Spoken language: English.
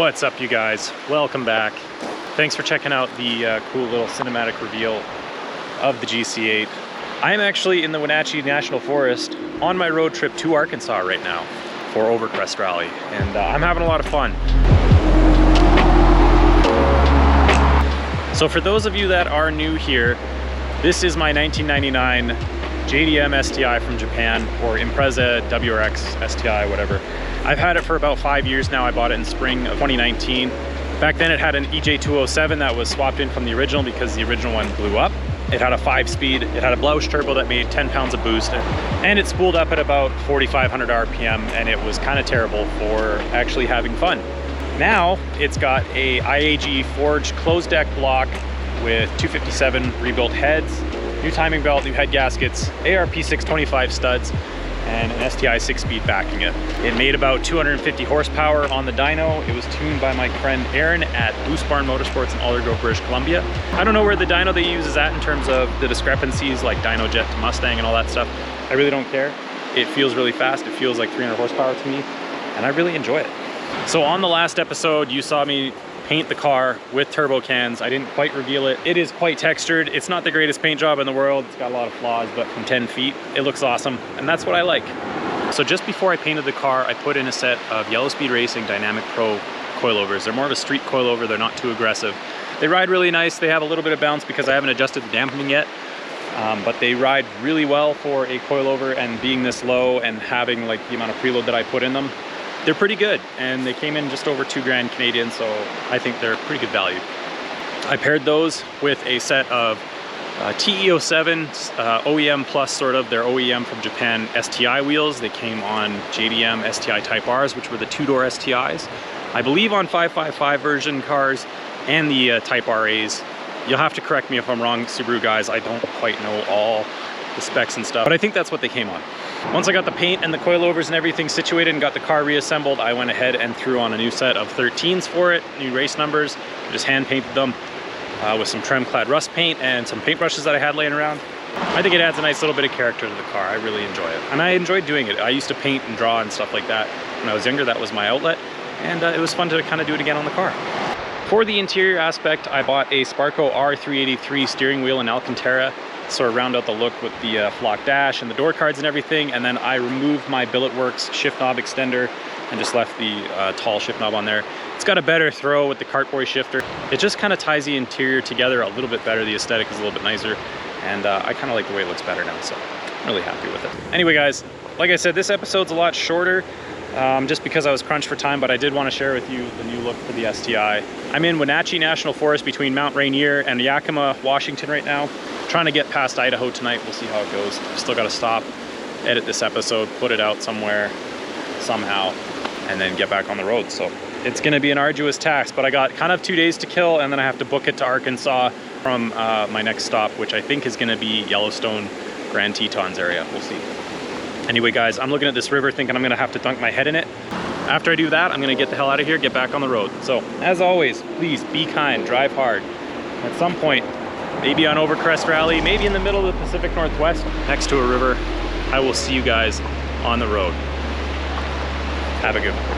What's up, you guys? Welcome back. Thanks for checking out the cool little cinematic reveal of the GC8. I'm actually in the Wenatchee National Forest on my road trip to Arkansas right now for Overcrest Rally, and I'm having a lot of fun. So for those of you that are new here, this is my 1999 JDM STI from Japan, or Impreza WRX STI, whatever. I've had it for about 5 years now. I bought it in spring of 2019. Back then it had an EJ207 that was swapped in from the original because the original one blew up. It had a 5-speed, it had a Blausch turbo that made 10 pounds of boost, and it spooled up at about 4,500 RPM, and it was kind of terrible for actually having fun. Now it's got a IAG forged closed deck block with 257 rebuilt heads, new timing belt, new head gaskets, ARP 625 studs, and an STI 6-speed backing it. It made about 250 horsepower on the dyno. It was tuned by my friend Aaron at Boost Barn Motorsports in Aldergrove, British Columbia. I don't know where the dyno they use is at in terms of the discrepancies, like dyno jet to Mustang and all that stuff. I really don't care. It feels really fast. It feels like 300 horsepower to me, and I really enjoy it. So on the last episode, you saw me paint the car with turbo cans. I didn't quite reveal it. It is quite textured. It's not the greatest paint job in the world. It's got a lot of flaws, but from 10 feet, it looks awesome, and that's what I like. So just before I painted the car, I put in a set of Yellow Speed Racing Dynamic Pro coilovers. They're more of a street coilover. They're not too aggressive. They ride really nice. They have a little bit of bounce because I haven't adjusted the dampening yet, but they ride really well for a coilover, and being this low and having like the amount of preload that I put in them, they're pretty good, and they came in just over 2 grand Canadian, so I think they're pretty good value. I paired those with a set of TE07 OEM plus, sort of, their OEM from Japan STI wheels. They came on JDM STI Type Rs, which were the 2-door STIs. I believe on 555 version cars and the Type RAs. You'll have to correct me if I'm wrong, Subaru guys. I don't quite know all the specs and stuff, but I think that's what they came on. Once I got the paint and the coilovers and everything situated and got the car reassembled, I went ahead and threw on a new set of 13s for it, new race numbers. I just hand painted them with some trim clad rust paint and some paintbrushes that I had laying around. I think it adds a nice little bit of character to the car. I really enjoy it, and I enjoyed doing it. I used to paint and draw and stuff like that when I was younger. That was my outlet, and it was fun to kind of do it again on the car. For the interior aspect, I bought a Sparco R383 steering wheel in Alcantara, sort of round out the look with the flock dash and the door cards and everything, and then I removed my Billet Works shift knob extender and just left the tall shift knob on there. It's got a better throw with the cartboy shifter. It just kind of ties the interior together a little bit better. The aesthetic is a little bit nicer, and I kind of like the way it looks better now, so I'm really happy with it. Anyway guys, like I said, this episode's a lot shorter just because I was crunched for time, but I did want to share with you the new look for the STI. I'm in Wenatchee National Forest between Mount Rainier and Yakima, Washington right now. Trying to get past Idaho tonight. We'll see how it goes. Still got to stop, edit this episode, put it out somewhere, somehow, and then get back on the road. So it's going to be an arduous task, but I got kind of 2 days to kill, and then I have to book it to Arkansas from my next stop, which I think is going to be Yellowstone, Grand Tetons area. We'll see. Anyway, guys, I'm looking at this river thinking I'm going to have to dunk my head in it. After I do that, I'm going to get the hell out of here, get back on the road. So as always, please be kind, drive hard. At some point, maybe on Overcrest Rally, maybe in the middle of the Pacific Northwest, next to a river, I will see you guys on the road. Have a good one.